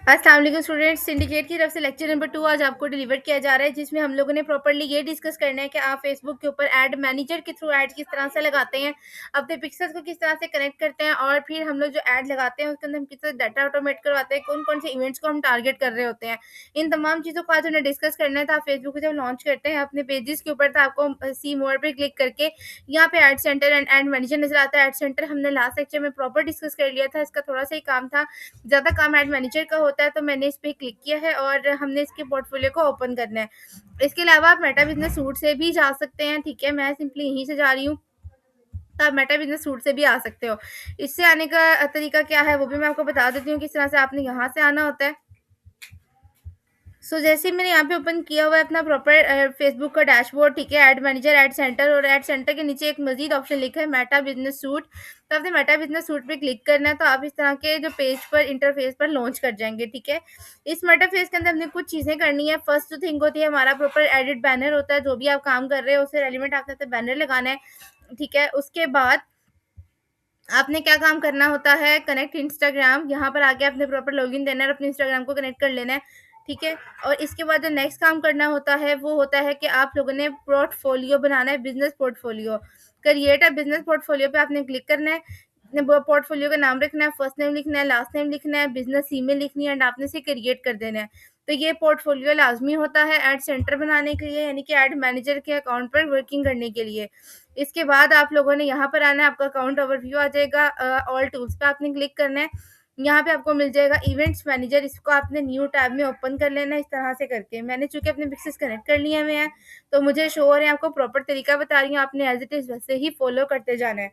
अस्सलाम वालेकुम students, syndicate की तरफ से लेक्चर नंबर 2 आज आपको डिलीवर किया जा रहा है, जिसमें हम लोगों ने प्रॉपर्ली ये डिस्कस करना है कि आप फेसबुक के ऊपर ऐड मैनेजर के थ्रू ऐड किस तरह से लगाते हैं, अपने पिक्सेल्स को किस तरह से कनेक्ट करते हैं और फिर हम लोग जो ऐड लगाते हैं उसके अंदर हम किस तरह डाटा ऑटोमेट करवाते हैं, कौन कौन से इवेंट्स को हम टारगेट कर रहे होते हैं। इन तमाम चीज़ों को आज हमने डिस्कस करना है। तो आप फेसबुक को जब लॉन्च करते हैं अपने पेजेस के ऊपर, तो आपको सी मोर पे क्लिक करके यहाँ पे add centre and add manager नजर आता है। ऐड सेंटर हमने लास्ट लेक्चर में प्रॉपर डिस्कस कर लिया था, इसका थोड़ा सा ही काम था, ज़्यादा काम ऐड मैनेजर का होता है। तो मैंने इस पे क्लिक किया है और हमने इसके पोर्टफोलियो को ओपन करना है। इसके अलावा आप मेटा बिजनेस सूट से भी जा सकते हैं, ठीक है, मैं सिंपली यहीं से जा रही हूँ। तो आप मेटा बिजनेस सूट से भी आ सकते हो। इससे आने का तरीका क्या है वो भी मैं आपको बता देती हूँ, किस तरह से आपने यहाँ से आना होता है। जैसे ही मैंने यहाँ पे ओपन किया हुआ है अपना प्रॉपर फेसबुक का डैशबोर्ड, ठीक है, ऐड मैनेजर, ऐड सेंटर, और ऐड सेंटर के नीचे एक मजीद ऑप्शन लिखा है मेटा बिजनेस सूट। तो आपने मेटा बिजनेस सूट पे क्लिक करना है, तो आप इस तरह के जो पेज पर इंटरफेस पर लॉन्च कर जाएंगे, ठीक है। इस मेटा फेस के अंदर हमने कुछ चीज़ें करनी है। फर्स्ट जो थिंग होती है, हमारा प्रॉपर एडिट बैनर होता है। जो भी आप काम कर रहे हो उससे रेलिवेंट आपने बैनर लगाना है, ठीक है। उसके बाद आपने क्या काम करना होता है, कनेक्ट इंस्टाग्राम, यहाँ पर आके आपने प्रॉपर लॉगिन देना है और अपने इंस्टाग्राम को कनेक्ट कर लेना है, ठीक है। और इसके बाद जो नेक्स्ट काम करना होता है वो होता है कि आप लोगों ने पोर्टफोलियो बनाना है, business portfolio. Create a business portfolio पे आपने क्लिक करना है। पोर्टफोलियो का नाम रखना है, फर्स्ट नेम लिखना है, लास्ट नेम लिखना है, बिजनेस ईमेल लिखनी है एंड आपने इसे क्रिएट कर देना है। तो ये पोर्टफोलियो लाजमी होता है ऐड सेंटर बनाने के लिए, यानी कि ऐड मैनेजर के अकाउंट पर वर्किंग करने के लिए। इसके बाद आप लोगों ने यहाँ पर आना है, आपका अकाउंट ओवरव्यू आ जाएगा, ऑल टूल्स पे आपने क्लिक करना है। यहाँ पे आपको मिल जाएगा इवेंट्स मैनेजर, इसको आपने न्यू टैब में ओपन कर लेना है। इस तरह से करके मैंने चूंकि अपने पिक्सेस कनेक्ट कर लिए हुए हैं, तो मुझे शो हो रहे हैं, आपको प्रॉपर तरीका बता रही हूँ, आपने एज इट इज वैसे ही फॉलो करते जाना है।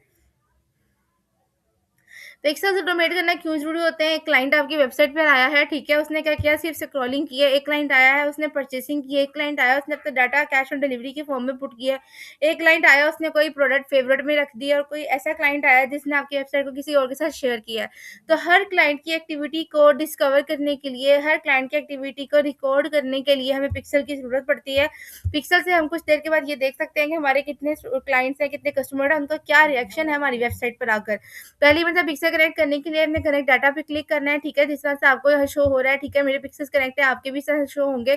पिक्सेल्स ऑटोमेट करना क्यों ज़रूरी होते हैं? एक क्लाइंट आपकी वेबसाइट पर आया है, ठीक है, उसने क्या किया, सिर्फ स्क्रॉलिंग की है। एक क्लाइंट आया है, उसने परचेसिंग की है। एक क्लाइंट आया, उसने अपना डाटा कैश ऑन डिलीवरी के फॉर्म में पुट किया है। एक क्लाइंट आया, उसने कोई प्रोडक्ट फेवरेट में रख दिया, और कोई ऐसा क्लाइंट आया जिसने आपकी वेबसाइट को किसी और के साथ शेयर किया है। तो हर क्लाइंट की एक्टिविटी को डिस्कवर करने के लिए, हर क्लाइंट की एक्टिविटी को रिकॉर्ड करने के लिए हमें पिक्सल की ज़रूरत पड़ती है। पिक्सल से हम कुछ देर के बाद ये देख सकते हैं कि हमारे कितने क्लाइंट्स हैं, कितने कस्टमर हैं, उनका क्या रिएक्शन है हमारी वेबसाइट पर आकर। पहली मतलब पिक्सल कनेक्ट करने के लिए हमने कनेक्ट डाटा पे क्लिक करना है, ठीक है, जिस तरह से आपको यहाँ शो हो रहा है, ठीक है, मेरे पिक्सेस कनेक्ट है, आपके भी इस तरह शो होंगे।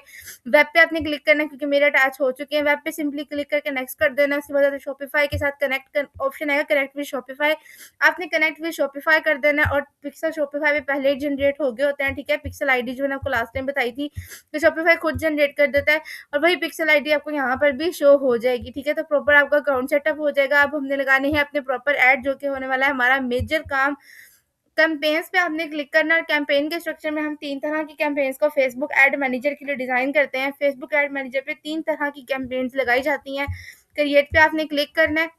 वेब पे आपने क्लिक करना है क्योंकि मेरे अटैच हो चुके हैं। वेब पे सिंपली क्लिक करके नेक्स्ट कर देना। उसके बाद शॉपिफाई के साथ कनेक्ट ऑप्शन आएगा, कनेक्ट विद शॉपिफाई, आपने कनेक्ट विद शॉपिफाई कर देना है। और पिक्सल शॉपिफाई पे पहले ही जनरेट हो गए होते हैं, ठीक है। पिक्सल आईडी जो मैंने आपको लास्ट टाइम बताई थी, तो शॉपिफाई खुद जनरेट कर देता है और वही पिक्सल आईडी आपको यहाँ पर भी शो हो जाएगी, ठीक है। तो प्रॉपर आपका अकाउंट सेटअप हो जाएगा। अब हमने लगाने हैं अपने प्रॉपर ऐड, जो कि होने वाला है हमारा मेजर काम। कैंपेन्स पे आपने क्लिक करना है और कैंपेन के स्ट्रक्चर में हम 3 तरह की कैंपेन्स को फेसबुक एड मैनेजर के लिए डिज़ाइन करते हैं। फेसबुक एड मैनेजर पे 3 तरह की कैंपेन्स लगाई जाती हैं। क्रिएट पे आपने क्लिक करना है।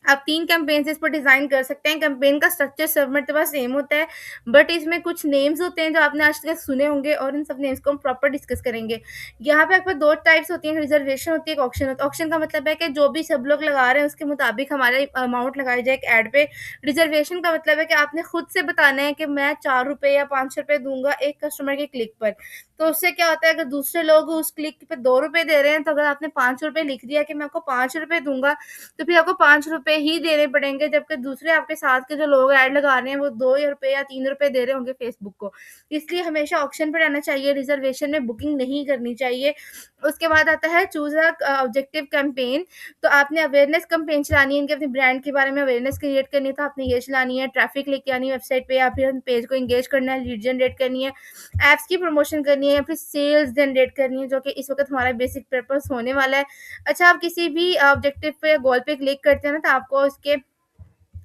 आप 3 कैंपेन्स इस पर डिज़ाइन कर सकते हैं। कैंपेन का स्ट्रक्चर सब मर्तबा सेम होता है, बट इसमें कुछ नेम्स होते हैं जो आपने आज तक सुने होंगे और इन सब नेम्स को हम प्रॉपर डिस्कस करेंगे। यहाँ पे आपके 2 टाइप्स होती हैं, रिजर्वेशन होती है, एक ऑक्शन होता है। ऑक्शन का मतलब है कि जो भी सब लोग लगा रहे हैं उसके मुताबिक हमारा अमाउंट लगाया जाए एक ऐड पे। रिजर्वेशन का मतलब है कि आपने खुद से बताना है कि मैं ₹4 या ₹5 दूँगा एक कस्टमर के क्लिक पर। तो उससे क्या होता है, अगर दूसरे लोग उस क्लिक पे ₹2 दे रहे हैं, तो अगर आपने ₹5 लिख दिया कि मैं आपको ₹5 दूँगा, तो फिर आपको ₹5 ही देने पड़ेंगे, जबकि दूसरे आपके साथ के जो लोग ऐड लगा रहे हैं वो ₹2 या ₹3 दे रहे होंगे फेसबुक को। इसलिए हमेशा ऑप्शन पे रहना चाहिए, रिजर्वेशन में बुकिंग नहीं करनी चाहिए। उसके बाद आता है चूज़ ऑब्जेक्टिव कैंपेन। तो आपने अवेयरनेस कैंपेन चलानी है, इनके अपने ब्रांड के बारे में अवेयरनेस क्रिएट करनी है, तो आपने ये चलानी है। ट्रैफिक लेके आनी है वेबसाइट पे, या फिर पेज को एंगेज करना है, लीड जनरेट करनी है, ऐप्स की प्रमोशन करनी है, या फिर सेल्स जनरेट करनी है, जो कि इस वक़्त हमारा बेसिक पर्पस होने वाला है। अच्छा, आप किसी भी ऑब्जेक्टिव पे, गोल पे क्लिक करते हैं ना, तो आपको इसके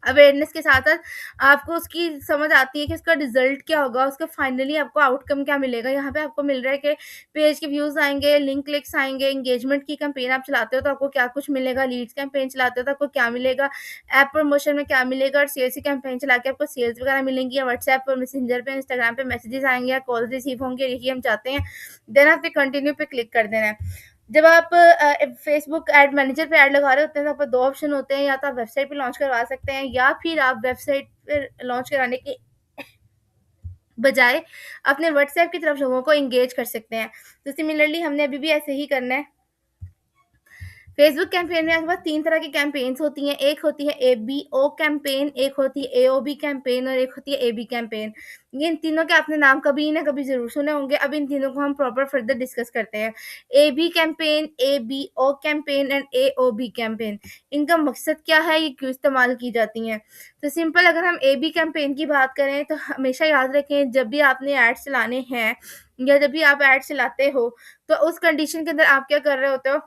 अवेयरनेस के साथ-साथ आपको उसकी समझ आती है कि उसका रिज़ल्ट क्या होगा, उसका फाइनली आपको आउटकम क्या मिलेगा। यहाँ पे आपको मिल रहा है कि पेज के व्यूज़ आएँगे, लिंक क्लिक्स आएँगे, एंगेजमेंट की कैंपेन आप चलाते हो तो आपको क्या कुछ मिलेगा, लीड्स कैंपेन चलाते हो तो आपको क्या मिलेगा, ऐप प्रमोशन में क्या मिलेगा, और सेल्स की कैंपेन चला के आपको सेल्स वगैरह मिलेंगी, या व्हाट्सएप पर, मैसेंजर पे, इंस्टाग्राम पे मैसेजेस आएँगे, या कॉल रिसीव होंगे, यही हम चाहते हैं। देन आपने कंटिन्यू पे क्लिक कर देना है। जब आप फेसबुक एड मैनेजर पे ऐड लगा रहे होते हैं, तो आपको 2 ऑप्शन होते हैं, या तो आप वेबसाइट पे लॉन्च करवा सकते हैं, या फिर आप वेबसाइट पे लॉन्च कराने के बजाय अपने व्हाट्सएप की तरफ लोगों को एंगेज कर सकते हैं। तो सिमिलरली हमने अभी भी ऐसे ही करना है। फेसबुक कैंपेन में आपके पास 3 तरह की कैंपेन्स होती हैं। एक होती है एबीओ कैंपेन, एक होती है एओबी कैंपेन और एक होती है एबी कैंपेन। ये इन तीनों के आपने नाम कभी ना कभी ज़रूर सुने होंगे। अब इन तीनों को हम प्रॉपर फर्दर डिस्कस करते हैं। AB campaign, ABO campaign and AOB campaign. इनका मकसद क्या है? ये क्यों इस्तेमाल की जाती हैं? तो सिंपल, अगर हम एबी कैंपेन की बात करें तो हमेशा याद रखें, जब भी आपने एड्स चलाने हैं या जब भी आप एड्स चलाते हो, तो उस कंडीशन के अंदर आप क्या कर रहे होते हो?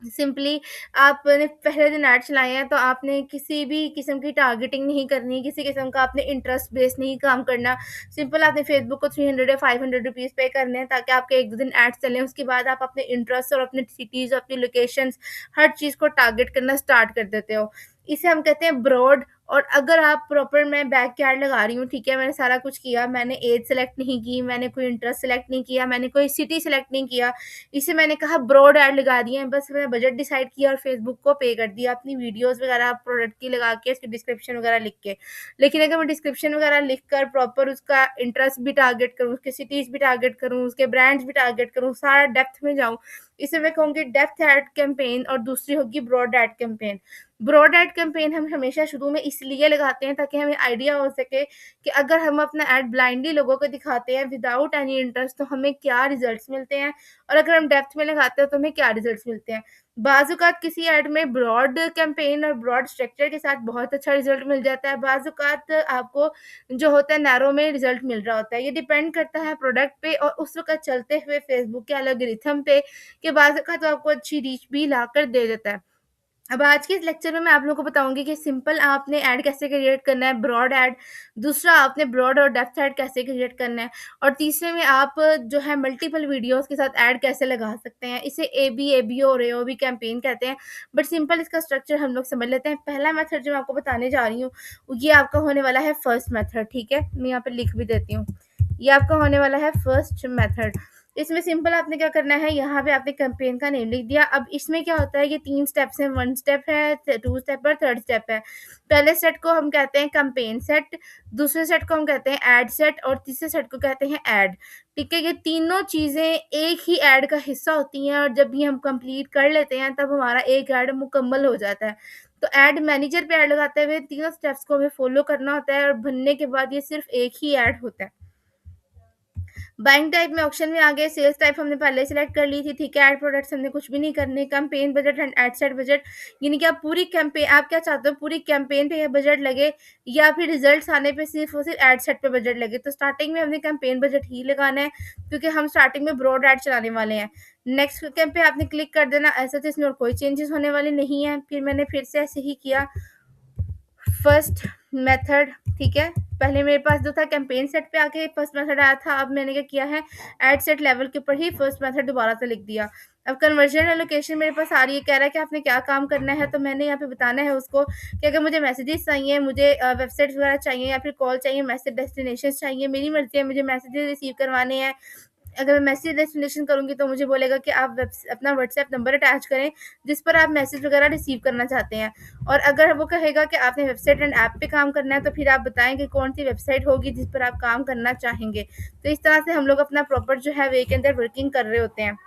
सिंपली आपने पहले दिन ऐड चलाए हैं, तो आपने किसी भी किस्म की टारगेटिंग नहीं करनी, किसी किस्म का आपने इंटरेस्ट बेस्ड नहीं काम करना। सिंपल आपने फेसबुक को 300 या 500 रुपीज़ पे करने हैं, ताकि आपके 1-2 दिन ऐड्स चलें। उसके बाद आप अपने इंटरेस्ट और अपने सिटीज़, अपनी लोकेशंस, हर चीज़ को टारगेट करना स्टार्ट कर देते हो। इसे हम कहते हैं ब्रॉड। और अगर आप प्रॉपर, मैं बैकयार्ड लगा रही हूँ, ठीक है, मैंने सारा कुछ किया, मैंने एज सेलेक्ट नहीं की, मैंने कोई इंटरेस्ट सेलेक्ट नहीं किया, मैंने कोई सिटी सेलेक्ट नहीं किया, इसे मैंने कहा ब्रॉड ऐड लगा दिए हैं, बस मैंने बजट डिसाइड किया और फेसबुक को पे कर दिया अपनी वीडियोस वगैरह प्रोडक्ट की लगा के, उसकी डिस्क्रिप्शन वगैरह लिख के। लेकिन अगर मैं डिस्क्रिप्शन वगैरह लिख कर प्रॉपर उसका इंटरेस्ट भी टारगेट करूँ, उसके सिटीज़ भी टारगेट करूँ, उसके ब्रांड्स भी टारगेट करूँ, सारा डेप्थ में जाऊँ, इसे मैं कहूँगी डेप्थ ऐड कैंपेन और दूसरी होगी broad ad campaign. Broad ad campaign हम हमेशा शुरू में इसलिए लगाते हैं ताकि हमें आइडिया हो सके कि अगर हम अपना ऐड ब्लाइंडली लोगों को दिखाते हैं विदाउट एनी इंटरेस्ट, तो हमें क्या रिजल्ट्स मिलते हैं, और अगर हम डेप्थ में लगाते हैं तो हमें क्या रिजल्ट्स मिलते हैं। बाज़-औक़ात किसी ऐड में ब्रॉड कैंपेन और ब्रॉड स्ट्रक्चर के साथ बहुत अच्छा रिज़ल्ट मिल जाता है, बाज़-औक़ात आपको जो होता है नैरो में रिज़ल्ट मिल रहा होता है। ये डिपेंड करता है प्रोडक्ट पे और उस वक़्त चलते हुए फ़ेसबुक के एल्गोरिथम पे, कि बाज़-औक़ात वो आपको अच्छी रीच भी लाकर दे देता है। अब आज के इस लेक्चर में मैं आप लोगों को बताऊँगी कि सिंपल आपने ऐड कैसे क्रिएट करना है, ब्रॉड ऐड, दूसरा आपने ब्रॉड और डेप्थ ऐड कैसे क्रिएट करना है, और तीसरे में आप जो है मल्टीपल वीडियोज़ के साथ ऐड कैसे लगा सकते हैं। इसे एबी, एबीओ और एओबी कैंपेन कहते हैं, बट सिंपल इसका स्ट्रक्चर हम लोग समझ लेते हैं। पहला मेथड जो मैं आपको बताने जा रही हूँ, ये आपका होने वाला है फर्स्ट मेथड, ठीक है? मैं यहाँ पे लिख भी देती हूँ। ये आपका होने वाला है फर्स्ट मेथड। इसमें सिंपल आपने क्या करना है, यहाँ पे आपने कैंपेन का नेम लिख दिया। अब इसमें क्या होता है, ये 3 स्टेप्स हैं, 1 स्टेप है, 2 स्टेप और 3rd स्टेप है। पहले सेट को हम कहते हैं कैंपेन सेट, दूसरे सेट को हम कहते हैं ऐड सेट और तीसरे सेट को कहते हैं ऐड। ठीक है? ये तीनों चीज़ें एक ही ऐड का हिस्सा होती हैं, और जब ये हम कंप्लीट कर लेते हैं तब हमारा एक ऐड मुकम्मल हो जाता है। तो ऐड मैनेजर पे ऐड लगाते हुए तीनों स्टेप्स को हमें फॉलो करना होता है, और बनने के बाद ये सिर्फ़ एक ही ऐड होता है। बाइंग टाइप में ऑप्शन में आ गए, सेल्स टाइप हमने पहले सेलेक्ट कर ली थी, ठीक है, ऐड प्रोडक्ट्स हमने कुछ भी नहीं करने, campaign budget and ad set budget, यानी कि आप पूरी कैंपेन, आप क्या चाहते हो, पूरी कैंपेन पे बजट लगे या फिर रिजल्ट्स आने पे सिर्फ और सिर्फ एड सेट पे बजट लगे। तो स्टार्टिंग में हमने कैंपेन बजट ही लगाना है, क्योंकि हम स्टार्टिंग में ब्रॉड ऐड चलाने वाले हैं। नेक्स्ट कैंप पे आपने क्लिक कर देना, ऐसा तो इसमें और कोई चेंजेस होने वाले नहीं है। फिर मैंने फिर से ऐसे ही किया, फर्स्ट मेथड, ठीक है। पहले मेरे पास जो था कैंपेन सेट पे आके फर्स्ट मेथड आया था, अब मैंने क्या किया है, एड सेट लेवल के ऊपर ही फर्स्ट मेथड दोबारा से लिख दिया। अब कन्वर्जन एलोकेशन मेरे पास आ रही है, कह रहा है कि आपने क्या काम करना है, तो मैंने यहाँ पे बताना है उसको कि अगर मुझे मैसेजेस चाहिए, मुझे वेबसाइट्स वगैरह चाहिए या फिर कॉल चाहिए, मैसेज डेस्टिनेशन चाहिए, मेरी मर्जी है, मुझे मैसेजेस रिसीव करवाने हैं। अगर मैं मैसेज डेस्टिनेशन करूँगी तो मुझे बोलेगा कि आप अपना व्हाट्सएप नंबर अटैच करें जिस पर आप मैसेज वगैरह रिसीव करना चाहते हैं। और अगर वो कहेगा कि आपने वेबसाइट एंड ऐप पे काम करना है, तो फिर आप बताएं कि कौन सी वेबसाइट होगी जिस पर आप काम करना चाहेंगे। तो इस तरह से हम लोग अपना प्रॉपर जो है वे के अंदर वर्किंग कर रहे होते हैं।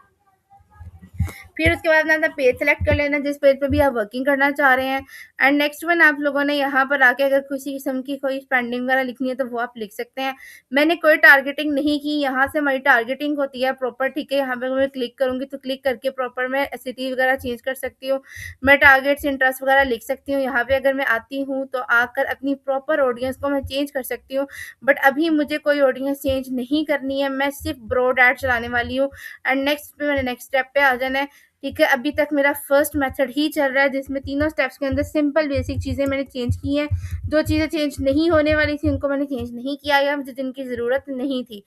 फिर उसके बाद अपना पेज सेलेक्ट कर लेना जिस पेज पे भी आप वर्किंग करना चाह रहे हैं। एंड नेक्स्ट वन, आप लोगों ने यहाँ पर आके अगर किसी किस्म की कोई स्पेंडिंग वगैरह लिखनी है तो वो आप लिख सकते हैं। मैंने कोई टारगेटिंग नहीं की, यहाँ से हमारी टारगेटिंग होती है प्रॉपर, ठीक है। यहाँ पे मैं क्लिक करूँगी तो क्लिक करके प्रॉपर मैं सिटी वगैरह चेंज कर सकती हूँ, मैं टारगेट्स इंटरेस्ट वगैरह लिख सकती हूँ। यहाँ पे अगर मैं आती हूँ तो आकर अपनी प्रॉपर ऑडियंस को मैं चेंज कर सकती हूँ, बट अभी मुझे कोई ऑडियंस चेंज नहीं करनी है, मैं सिर्फ ब्रॉड ऐड चलाने वाली हूँ। एंड नेक्स्ट पे मैंने नेक्स्ट स्टेप पे आ जाना है, ठीक है। अभी तक मेरा फर्स्ट मेथड ही चल रहा है जिसमें तीनों स्टेप्स के अंदर सिंपल बेसिक चीज़ें मैंने चेंज की हैं। जो चीज़ें चेंज नहीं होने वाली थी उनको मैंने चेंज नहीं किया या मुझे जिनकी ज़रूरत नहीं थी।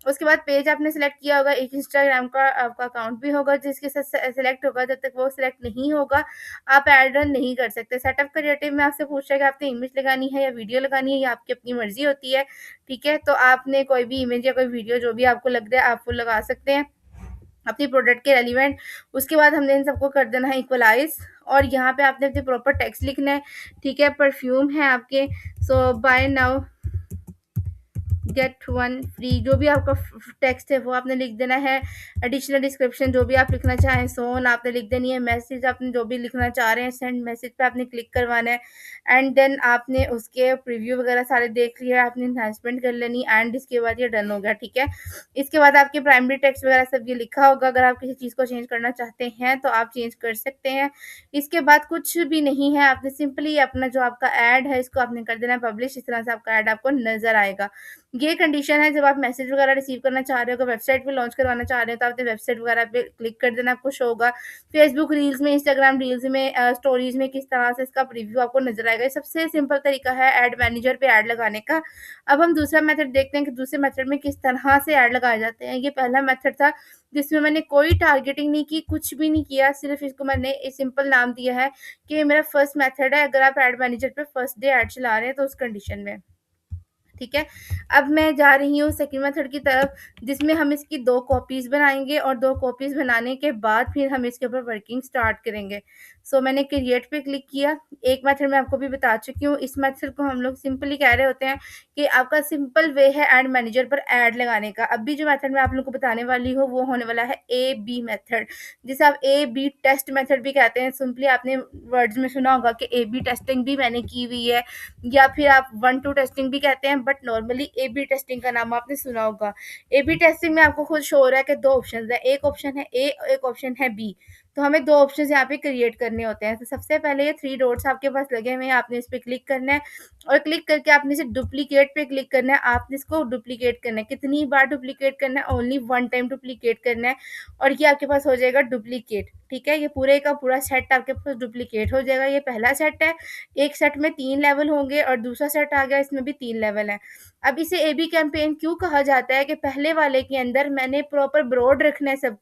उसके बाद पेज आपने सेलेक्ट किया होगा, एक इंस्टाग्राम का आपका अकाउंट भी होगा जिसके साथ सेलेक्ट होगा, जब तक वो सेलेक्ट नहीं होगा आप ऐड रन नहीं कर सकते। सेटअप क्रिएटिव में आपसे पूछ रहा है कि आपने इमेज लगानी है या वीडियो लगानी है, या आपकी अपनी मर्जी होती है, ठीक है। तो आपने कोई भी इमेज या कोई वीडियो जो भी आपको लग रहा है आप वो लगा सकते हैं अपनी प्रोडक्ट के रेलिवेंट। उसके बाद हमने इन सबको कर देना है इक्वलाइज, और यहाँ पे आपने अपने प्रॉपर टेक्स्ट लिखना है, ठीक है। परफ्यूम है आपके, so buy now get one free, जो भी आपका टेक्स्ट है वो आपने लिख देना है। एडिशनल डिस्क्रिप्शन जो भी आप लिखना चाहें सो ऑन आपने लिख देनी है। मैसेज आपने जो भी लिखना चाह रहे हैं सेंड मैसेज पे आपने क्लिक करवाना है। एंड देन आपने उसके प्रीव्यू वगैरह सारे देख लिया, आपने इन्हांसमेंट कर लेनी एंड इसके बाद ये डन हो गया, ठीक है। इसके बाद आपके प्राइमरी टेक्स्ट वगैरह सब ये लिखा होगा। अगर आप किसी चीज़ को चेंज करना चाहते हैं तो आप चेंज कर सकते हैं। इसके बाद कुछ भी नहीं है, आपने सिंपली अपना जो आपका ऐड है इसको आपने कर देना है पब्लिश। इस तरह से आपका ऐड आपको नज़र आएगा। ये कंडीशन है जब आप मैसेज वगैरह रिसीव करना चाह रहे हो, अगर वेबसाइट पे लॉन्च करवाना चाह रहे हो तो आपने वेबसाइट वगैरह पे क्लिक कर देना, आपको शो होगा। फेसबुक रील्स में, इंस्टाग्राम रील्स में, स्टोरीज में किस तरह से इसका प्रीव्यू आपको नज़र आएगा। ये सबसे सिंपल तरीका है ऐड मैनेजर पे ऐड लगाने का। अब हम दूसरा मेथड देखते हैं कि दूसरे मेथड में किस तरह से ऐड लगाए जाते हैं। ये पहला मेथड था जिसमें मैंने कोई टारगेटिंग नहीं की, कुछ भी नहीं किया, सिर्फ इसको मैंने एक सिंपल नाम दिया है कि ये मेरा फर्स्ट मेथड है अगर आप एड मैनेजर पे फर्स्ट डे ऐड चला रहे हैं तो उस कंडीशन में, ठीक है। अब मैं जा रही हूँ सेकंड मेथड की तरफ, जिसमें हम इसकी 2 कॉपीज़ बनाएँगे और 2 कॉपीज़ बनाने के बाद फिर हम इसके ऊपर वर्किंग स्टार्ट करेंगे। सो मैंने क्रिएट पे क्लिक किया। एक मेथड मैं आपको भी बता चुकी हूँ, इस मेथड को हम लोग सिंपली कह रहे होते हैं कि आपका सिंपल वे है ऐड मैनेजर पर ऐड लगाने का। अभी जो मेथड मैं आप लोगों को बताने वाली हूँ वो होने वाला है ए-बी मेथड, जिसे आप ए-बी टेस्ट मेथड भी कहते हैं। सिंपली आपने वर्ड्स में सुना होगा कि ए-बी टेस्टिंग भी मैंने की हुई है, या फिर आप 1-2 टेस्टिंग भी कहते हैं, बट नॉर्मली ए-बी टेस्टिंग का नाम आपने सुना होगा। ए-बी टेस्टिंग में आपको खुद शो हो रहा है कि 2 ऑप्शंस हैं, एक ऑप्शन है ए, एक ऑप्शन है बी। तो हमें 2 ऑप्शंस यहाँ पे क्रिएट करने होते हैं। तो सबसे पहले ये 3 डॉट्स आपके पास लगे हुए हैं, आपने इस पे क्लिक करना है और क्लिक करके आपने इसे डुप्लीकेट पे क्लिक करना है। आपने इसको डुप्लीकेट करना है। कितनी बार डुप्लीकेट करना है? ओनली 1 टाइम डुप्लीकेट करना है और ये आपके पास हो जाएगा डुप्लीकेट, ठीक है। ये पूरे का पूरा सेट आपके पास डुप्लीकेट हो जाएगा। ये पहला सेट है, एक सेट में 3 लेवल होंगे और दूसरा सेट आ गया, इसमें भी 3 लेवल हैं। अब इसे ए-बी कैंपेन क्यों कहा जाता है कि पहले वाले के अंदर मैंने प्रॉपर ब्रॉड रखना है सब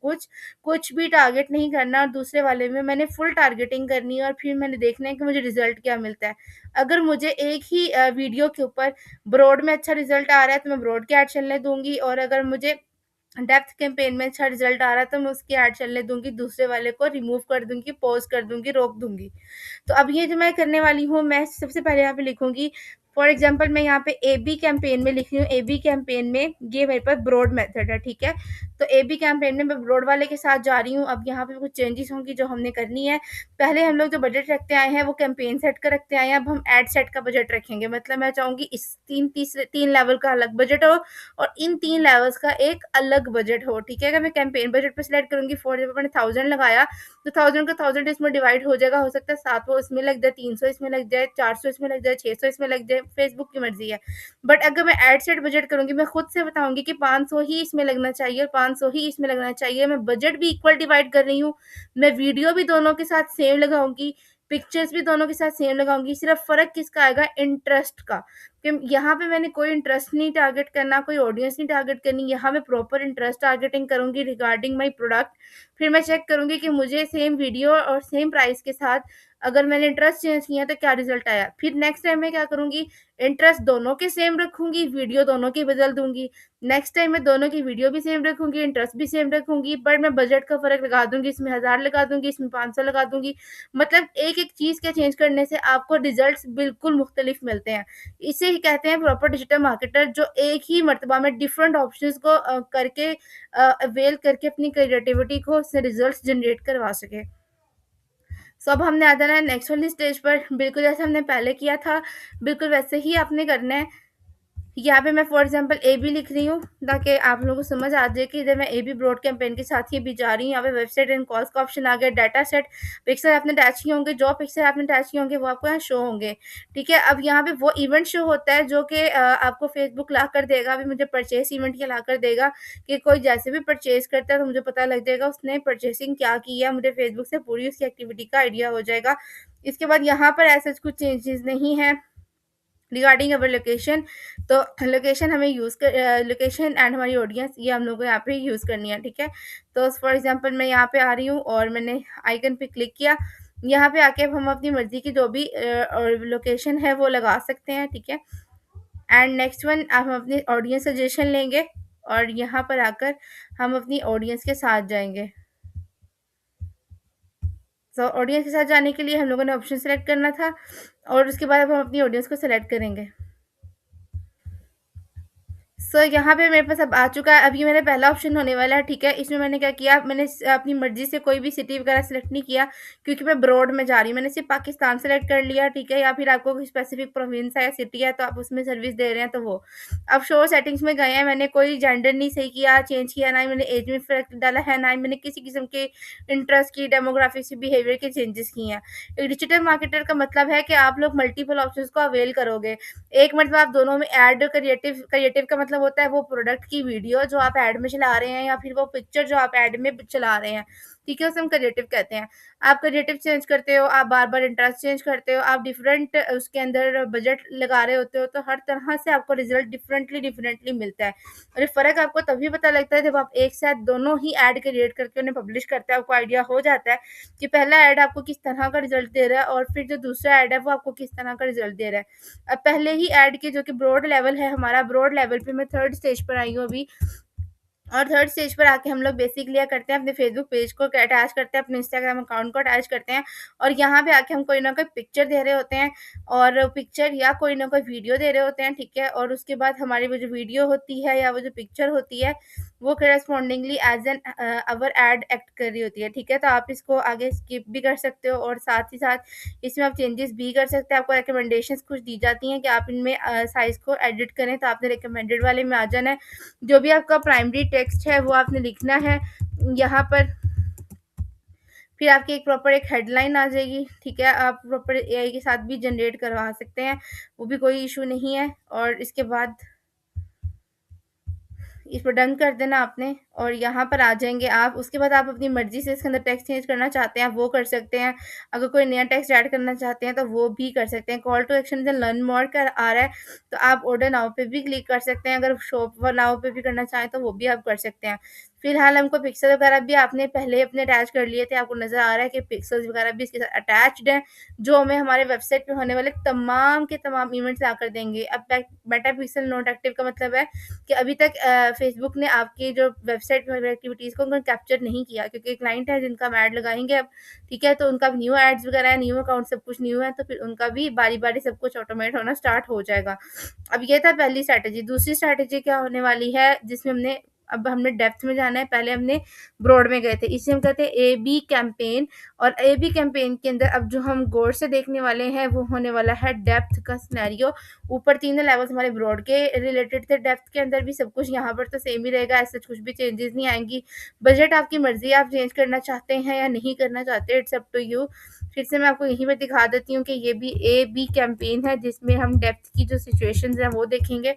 कुछ भी टारगेट नहीं करना, और दूसरे वाले में मैंने फुल टारगेटिंग करनी है और फिर मैंने देखना है कि मुझे रिज़ल्ट क्या मिलता है। अगर मुझे एक ही वीडियो के ऊपर ब्रॉड में अच्छा रिज़ल्ट आ रहा है तो मैं ब्रॉड के ऐड चलने दूँगी, और अगर मुझे डेप्थ कैंपेन में अच्छा रिज़ल्ट आ रहा है तो मैं उसकी ऐड चलने दूँगी, दूसरे वाले को रिमूव कर दूँगी, पॉज़ कर दूँगी, रोक दूँगी। तो अब ये जो मैं करने वाली हूँ, मैं सबसे पहले यहाँ पे लिखूँगी, फॉर एग्ज़ाम्पल मैं यहाँ पे ए-बी कैंपेन में लिख रही हूँ। ए-बी कैंपेन में ये मेरे पास ब्रॉड मेथड है, ठीक है। तो ए-बी कैंपेन में मैं ब्रॉड वाले के साथ जा रही हूँ। अब यहाँ पे कुछ चेंजेस होंगी जो हमने करनी है। पहले हम लोग जो बजट रखते आए हैं वो कैंपेन सेट का रखते आए हैं, अब हम एड सेट का बजट रखेंगे। मतलब मैं चाहूँगी इस 3 लेवल का अलग बजट हो और इन 3 लेवल्स का एक अलग बजट हो, ठीक है। अगर मैं कैंपेन बजट पे सिलेक्ट करूँगी, फॉर एग्ज़ाम्पल मैंने 1000 लगाया तो 1000 का 1000 इसमें डिवाइड हो जाएगा। हो सकता है 700 इसमें लग जाए, 300 इसमें लग जाए, 400 इसमें लग जाए, 600 इसमें लग जाए, फेसबुक की मर्ज़ी है। बट अगर मैं एड सेट बजट करूँगी, मैं खुद से बताऊँगी कि 500 ही इसमें लगना चाहिए और 500 ही इसमें लगना चाहिए। मैं बजट भी इक्वल डिवाइड कर रही हूँ, मैं वीडियो भी दोनों के साथ सेम लगाऊँगी, पिक्चर्स भी दोनों के साथ सेम लगाऊँगी। सिर्फ़ फ़र्क किसका आएगा? इंटरेस्ट का। कि यहाँ पे मैंने कोई इंटरेस्ट नहीं टारगेट करना, कोई ऑडियंस नहीं टारगेट करनी, यहाँ मैं प्रॉपर इंटरेस्ट टारगेटिंग करूँगी रिगार्डिंग माय प्रोडक्ट। फिर मैं चेक करूँगी कि मुझे सेम वीडियो और सेम प्राइस के साथ अगर मैंने इंटरेस्ट चेंज किया तो क्या रिज़ल्ट आया। फिर नेक्स्ट टाइम मैं क्या करूँगी, इंटरेस्ट दोनों के सेम रखूँगी, वीडियो दोनों की बदल दूँगी। नेक्स्ट टाइम मैं दोनों की वीडियो भी सेम रखूँगी, इंटरेस्ट भी सेम रखूँगी, बट मैं बजट का फ़र्क लगा दूँगी, इसमें 1000 लगा दूँगी, इसमें 500 लगा दूँगी। मतलब एक-एक चीज़ के चेंज करने से आपको रिज़ल्ट्स बिल्कुल मुख्तलिफ मिलते हैं। इसे ही कहते हैं प्रॉपर डिजिटल मार्केटर, जो एक ही मर्तबा में डिफरेंट ऑप्शंस को करके अवेल करके अपनी क्रिएटिविटी को उससे रिजल्ट्स जनरेट करवा सके। सो अब हमने आ जाना है नेक्स्ट वाली स्टेज पर, बिल्कुल जैसे हमने पहले किया था, बिल्कुल वैसे ही आपने करना है। यहाँ पे मैं फॉर एग्जांपल ए-बी लिख रही हूँ ताकि आप लोगों को समझ आ जाए कि इधर मैं ए-बी ब्रॉड कैंपेन के साथ ही भी जा रही हूँ। यहाँ पे वेबसाइट एंड कॉल्स का ऑप्शन आ गया, डाटा सेट, पिक्सल आपने अटैच किए होंगे, जो पिक्सल आपने अटैच किए होंगे वो आपको यहाँ शो होंगे, ठीक है। अब यहाँ पे वो इवेंट शो होता है जो कि आपको फेसबुक ला कर देगा। अभी मुझे परचेस इवेंट ये ला कर देगा कि कोई जैसे भी परचेज करता है तो मुझे पता लग जाएगा उसने परचेसिंग क्या की है, मुझे फेसबुक से पूरी उसकी एक्टिविटी का आइडिया हो जाएगा। इसके बाद यहाँ पर ऐसा कुछ चेंजेस नहीं है रिगार्डिंग अवर लोकेशन। तो लोकेशन हमें लोकेशन एंड हमारी ऑडियंस ये हम लोग को यहाँ पे यूज़ करनी है, ठीक है। तो फॉर एग्जांपल मैं यहाँ पे आ रही हूँ और मैंने आइकन पे क्लिक किया। यहाँ पे आके अब हम अपनी मर्ज़ी की जो भी लोकेशन है वो लगा सकते हैं, ठीक है। एंड नेक्स्ट वन, अब हम अपनी ऑडियंस सजेशन लेंगे और यहाँ पर आकर हम अपनी ऑडियंस के साथ जाएँगे। सो ऑडियंस के साथ जाने के लिए हम लोगों ने ऑप्शन सेलेक्ट करना था और उसके बाद अब हम अपनी ऑडियंस को सेलेक्ट करेंगे। सो यहाँ पे मेरे पास अब आ चुका है। अब ये मेरा पहला ऑप्शन होने वाला है, ठीक है? इसमें मैंने क्या किया, मैंने अपनी मर्ज़ी से कोई भी सिटी वगैरह सेलेक्ट नहीं किया, क्योंकि मैं ब्रॉड में जा रही हूँ। मैंने सिर्फ़ पाकिस्तान सेलेक्ट कर लिया, ठीक है? या फिर आपको कोई स्पेसिफ़िक प्रोविंस है या सिटी है, तो आप उसमें सर्विस दे रहे हैं, तो वो। अब शो सेटिंग्स में गए हैं, मैंने कोई जेंडर नहीं सही किया, चेंज किया, ना ही मैंने एज में फ़र्क डाला है, ना ही मैंने किसी किस्म के इंटरेस्ट की, डेमोग्राफिक्स की, बिहेवियर के चेंजेस किए हैं। एक डिजिटल मार्केटर का मतलब है कि आप लोग मल्टीपल ऑप्शंस को अवेल करोगे। एक मतलब आप दोनों में ऐड क्रिएटिव क्रिएटिव का मतलब होता है वो प्रोडक्ट की वीडियो जो आप ऐड में चला रहे हैं, या फिर वो पिक्चर जो आप ऐड में चला रहे हैं, ठीक है? उसे हम क्रिएटिव कहते हैं। आप क्रिएटिव चेंज करते हो, आप बार-बार इंटरेस्ट चेंज करते हो, आप डिफरेंट उसके अंदर बजट लगा रहे होते हो, तो हर तरह से आपको रिज़ल्ट डिफरेंटली डिफरेंटली मिलता है। और ये फ़र्क आपको तभी पता लगता है जब आप एक साथ दोनों ही ऐड क्रिएट करके उन्हें पब्लिश करते हैं, आपको आइडिया हो जाता है कि पहला ऐड आपको किस तरह का रिज़ल्ट दे रहा है, और फिर जो दूसरा ऐड है वो आपको किस तरह का रिज़ल्ट दे रहा है। अब पहले ही ऐड के जो कि ब्रॉड लेवल है हमारा, ब्रॉड लेवल पे मैं थर्ड स्टेज पर आई हूँ अभी। और थर्ड स्टेज पर आके हम लोग बेसिकली क्या करते हैं, अपने फेसबुक पेज को अटैच करते हैं, अपने इंस्टाग्राम अकाउंट को अटैच करते हैं, और यहाँ पे आके हम कोई ना कोई पिक्चर दे रहे होते हैं, और पिक्चर या कोई ना कोई वीडियो दे रहे होते हैं, ठीक है? और उसके बाद हमारी वो जो वीडियो होती है या वो जो पिक्चर होती है, वो correspondingly as an our ad act कर रही होती है, ठीक है? तो आप इसको आगे स्किप भी कर सकते हो, और साथ ही साथ इसमें आप चेंजेस भी कर सकते हैं। आपको रिकमेंडेशंस कुछ दी जाती हैं कि आप इनमें साइज़ को एडिट करें, तो आपने रिकमेंडेड वाले में आ जाना है। जो भी आपका प्राइमरी टेक्स्ट है वो आपने लिखना है यहाँ पर। फिर आपकी एक प्रॉपर एक हेडलाइन आ जाएगी, ठीक है? आप प्रॉपर एआई के साथ भी जनरेट करवा सकते हैं, वो भी कोई इशू नहीं है। और इसके बाद इस पर डन कर देना आपने, और यहाँ पर आ जाएँगे आप। उसके बाद आप अपनी मर्ज़ी से इसके अंदर टेक्स्ट चेंज करना चाहते हैं, आप वो कर सकते हैं। अगर कोई नया टेक्स्ट ऐड करना चाहते हैं, तो वो भी कर सकते हैं। कॉल टू एक्शन जब लर्न मोर का आ रहा है, तो आप ऑर्डर नाउ पे भी क्लिक कर सकते हैं। अगर शॉप नाउ पे भी करना चाहें, तो वो भी आप कर सकते हैं। फिलहाल हमको पिक्सल वगैरह भी आपने पहले अपने अटैच कर लिए थे, आपको नज़र आ रहा है कि पिक्सेल्स वगैरह भी इसके साथ अटैच्ड हैं, जो हमें हमारे वेबसाइट पे होने वाले तमाम के तमाम इवेंट्स ला कर देंगे। अब मेटा पिक्सल नॉट एक्टिव का मतलब है कि अभी तक फेसबुक ने आपकी जो वेबसाइट में एक्टिविटीज़ को उनको कैप्चर नहीं किया, क्योंकि क्लाइंट है जिनका हम ऐड लगाएँगे अब, ठीक है? तो उनका न्यू एड्स वगैरह है, न्यू अकाउंट सब कुछ न्यू है, तो फिर उनका भी बारी-बारी सब कुछ ऑटोमेट होना स्टार्ट हो जाएगा। अब ये था पहली स्ट्रैटेजी। दूसरी स्ट्रैटेजी क्या होने वाली है, जिसमें हमने डेप्थ में जाना है, पहले हमने ब्रॉड में गए थे। इसे हम कहते हैं ए-बी कैंपेन, और ए-बी कैंपेन के अंदर अब जो हम गौर से देखने वाले हैं, वो होने वाला है डेप्थ का सिनेरियो। ऊपर तीनों लेवल्स हमारे ब्रॉड के रिलेटेड थे, डेप्थ के अंदर भी सब कुछ यहाँ पर तो सेम ही रहेगा, ऐसा कुछ भी चेंजेस नहीं आएँगी। बजट आपकी मर्ज़ी है, आप चेंज करना चाहते हैं या नहीं करना चाहते, इट्स अप टू यू। फिर से मैं आपको यहीं पे दिखा देती हूँ कि ये भी ए-बी कैंपेन है, जिसमें हम डेप्थ की जो सिचुएशंस हैं वो देखेंगे।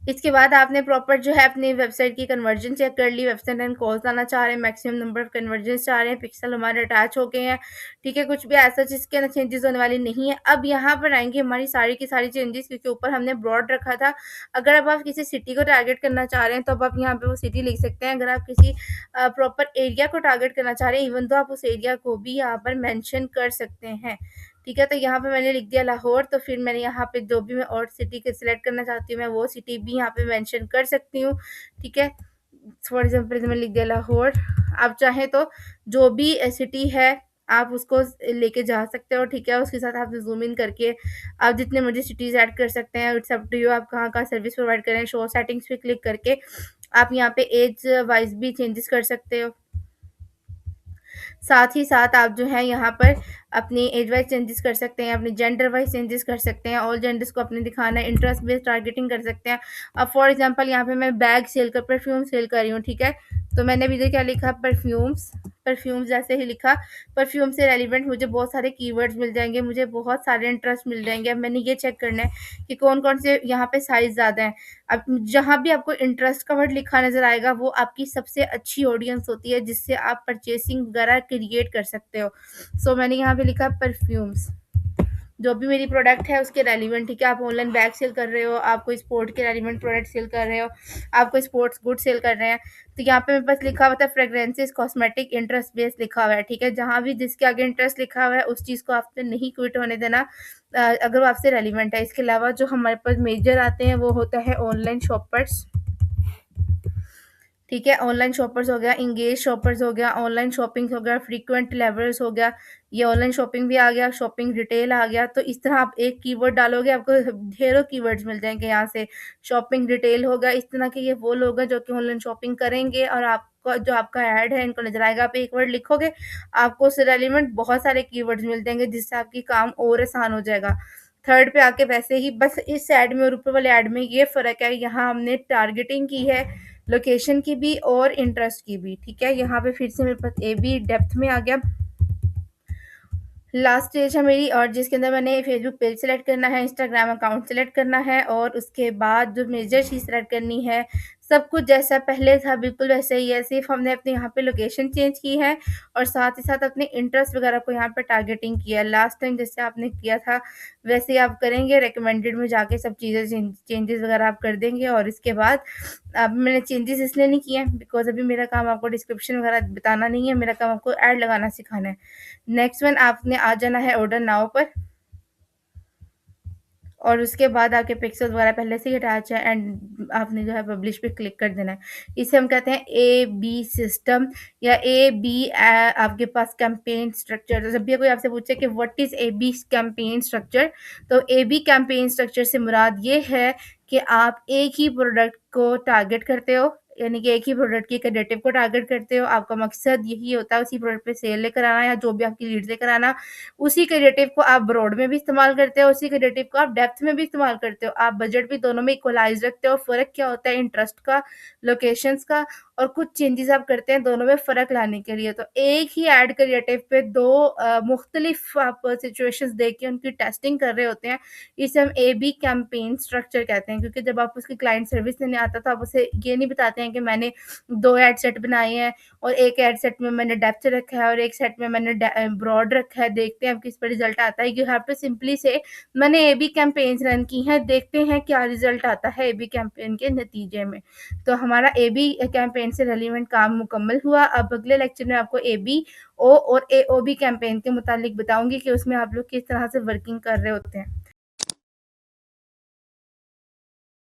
इसके बाद आपने प्रॉपर जो है अपनी वेबसाइट की कन्वर्जन चेक कर ली, वेबसाइट एंड कॉल्स लाना चाह रहे हैं, मैक्सिमम नंबर ऑफ कन्वर्जन्स चाह रहे हैं, पिक्सल हमारे अटैच हो गए हैं, ठीक है? कुछ भी ऐसा जिसके अंदर चेंजेस होने वाली नहीं है। अब यहाँ पर आएँगी हमारी सारी की सारी चेंजेस, क्योंकि ऊपर हमने ब्रॉड रखा था। अगर अब आप किसी सिटी को टारगेट करना चाह रहे हैं, तो अब आप यहाँ पे वो सिटी लिख सकते हैं। अगर आप किसी प्रॉपर एरिया को टारगेट करना चाह रहे हैं, इवन तो आप उस एरिया को भी यहाँ पर मेंशन कर सकते हैं। ठीक है, तो यहाँ पे मैंने लिख दिया लाहौर, तो फिर मैंने यहाँ पे जो भी मैं और सिटी के सिलेक्ट करना चाहती हूँ, मैं वो सिटी भी यहाँ पे मेंशन कर सकती हूँ, ठीक है। फॉर एग्जांपल मैंने लिख दिया लाहौर। आप चाहें तो जो भी सिटी है, आप उसको लेके जा सकते हो, ठीक है। उसके साथ आप ज़ूम इन करके आप जितने मर्ज़ी सिटीज़ ऐड कर सकते हैं, इट्स अप टू यू, आप कहाँ-कहाँ सर्विस प्रोवाइड करें। शो सेटिंग्स पे क्लिक करके आप यहाँ पे एज वाइज़ भी चेंजेस कर सकते हो। साथ ही साथ आप जो है यहाँ पर अपनी एज वाइज चेंजेस कर सकते हैं, अपने जेंडर वाइज चेंजेस कर सकते हैं, ऑल जेंडर्स को अपने दिखाना है, इंटरेस्ट बेस्ड टारगेटिंग कर सकते हैं। अब फॉर एग्जांपल यहाँ पे मैं बैग सेल कर परफ्यूम सेल कर रही हूँ, ठीक है। तो मैंने भी क्या लिखा, परफ्यूम्स। परफ्यूम्स जैसे ही लिखा, परफ्यूम से रेलिवेंट मुझे बहुत सारे कीवर्ड्स मिल जाएंगे, मुझे बहुत सारे इंटरेस्ट मिल जाएंगे। अब मैंने ये चेक करना है कि कौन कौन से यहाँ पे साइज ज़्यादा है। अब जहाँ भी आपको इंटरेस्ट का वर्ड लिखा नज़र आएगा, वो आपकी सबसे अच्छी ऑडियंस होती है, जिससे आप परचेसिंग वगैरह क्रिएट कर सकते हो। सो मैंने यहाँ पे लिखा परफ्यूम्स, जो भी मेरी प्रोडक्ट है उसके रेलिवेंट, ठीक है। आप ऑनलाइन बैग सेल कर रहे हो, आप कोई स्पोर्ट के रेलिवेंट प्रोडक्ट सेल कर रहे हो, आप कोई स्पोर्ट्स गुड सेल कर रहे हैं, तो यहाँ पे मेरे पास लिखा हुआ था फ्रेग्रेंसेस कॉस्मेटिक इंटरेस्ट बेस लिखा हुआ है, ठीक है। जहाँ भी जिसके आगे इंटरेस्ट लिखा हुआ है, उस चीज़ को आपने नहीं क्विट होने देना, अगर वो आपसे रेलिवेंट है। इसके अलावा जो हमारे पास मेजर आते हैं, वो होता है ऑनलाइन शॉपर्स। ठीक है? ऑनलाइन शॉपर्स हो गया, एंगेज शॉपर्स हो गया, ऑनलाइन शॉपिंग हो गया, फ्रीक्वेंट ट्रैवलर्स हो गया, ये ऑनलाइन शॉपिंग भी आ गया, शॉपिंग रिटेल आ गया। तो इस तरह आप एक कीवर्ड डालोगे, आपको ढेरों कीवर्ड्स मिल जाएँगे यहाँ से। शॉपिंग रिटेल हो गया, इस तरह के ये वो लोग हैं जो कि ऑनलाइन शॉपिंग करेंगे और आपका जो आपका ऐड है इनको नज़र आएगा। आप एक वर्ड लिखोगे, आपको उससे रेलेवेंट बहुत सारे कीवर्ड्स मिल जाएँगे जिससे आपकी काम और आसान हो जाएगा। थर्ड पे आके वैसे ही बस इस ऐड में और ऊपर वाले ऐड में ये फ़र्क है, यहाँ हमने टारगेटिंग की है, लोकेशन की भी और इंटरेस्ट की भी, ठीक है? यहाँ पे फिर से मेरे पास ए बी डेप्थ में आ गया। लास्ट स्टेज है मेरी और जिसके अंदर मैंने फेसबुक पेज सेलेक्ट करना है, इंस्टाग्राम अकाउंट सेलेक्ट करना है और उसके बाद जो मेजर चीज़ सेलेक्ट करनी है, सब कुछ जैसा पहले था बिल्कुल वैसे ही है, सिर्फ़ हमने अपने यहाँ पे लोकेशन चेंज की है और साथ ही साथ अपने इंटरेस्ट वगैरह को यहाँ पे टारगेटिंग किया है। लास्ट टाइम जैसे आपने किया था, वैसे ही आप करेंगे, रिकमेंडेड में जाके सब चीज़ें चेंजेज़ वगैरह आप कर देंगे और इसके बाद अब मैंने चेंजेज़ इसलिए नहीं किए हैं बिकॉज़ अभी मेरा काम आपको डिस्क्रिप्शन वगैरह बताना नहीं है, मेरा काम आपको ऐड लगाना सिखाना है। नेक्स्ट वन आपने आ जाना है ऑर्डर नाउ पर और उसके बाद आपके पिक्सेल्स वगैरह पहले से ही अटैच है एंड आपने जो है पब्लिश पे क्लिक कर देना है। इसे हम कहते हैं ए बी सिस्टम या ए बी आपके पास कैंपेन स्ट्रक्चर। तो जब भी कोई आपसे पूछे कि what is A B campaign structure, तो ए बी कैंपेन स्ट्रक्चर से मुराद ये है कि आप एक ही प्रोडक्ट को टारगेट करते हो, यानी कि एक ही प्रोडक्ट की क्रेडिटिव को टारगेट करते हो। आपका मकसद यही होता है उसी प्रोडक्ट पे सेल लेकर आना या जो भी आपकी लीड्स लेकर आना। उसी क्रिएटिव को आप ब्रॉड में भी इस्तेमाल करते हो, उसी क्रिएटिव को आप डेप्थ में भी इस्तेमाल करते हो। आप बजट भी दोनों में इक्वलाइज़ रखते हो। फ़र्क क्या होता है इंटरेस्ट का, लोकेशंस का और कुछ चेंजेज़ आप करते हैं दोनों में फ़र्क लाने के लिए। तो एक ही एड क्रिएटिव पे 2 मुख्तलिफ आप सिचुएशंस देख के उनकी टेस्टिंग कर रहे होते हैं। इसे हम ए-बी कैंपेन स्ट्रक्चर कहते हैं क्योंकि जब आप उसकी क्लाइंट सर्विस देने आता है तो आप उसे ये नहीं बताते हैं कि मैंने 2 एड सेट बनाए हैं और एक एड सेट में मैंने डेप्थ रखा है और एक सेट में मैंने ब्रॉड रखा है, देखते हैं अब किस पर रिजल्ट आता है। यू हैव टू सिंपली से मैंने एबी कैंपेन्स रन की हैं, देखते हैं क्या रिजल्ट आता है एबी कैंपेन के नतीजे में। तो हमारा एबी कैंपेन से रेलिवेंट काम मुकम्मल हुआ। अब अगले लेक्चर में आपको एबी ओ और एओबी कैंपेन के मुतालिक बताऊंगी कि उसमें आप लोग किस तरह से वर्किंग कर रहे होते हैं।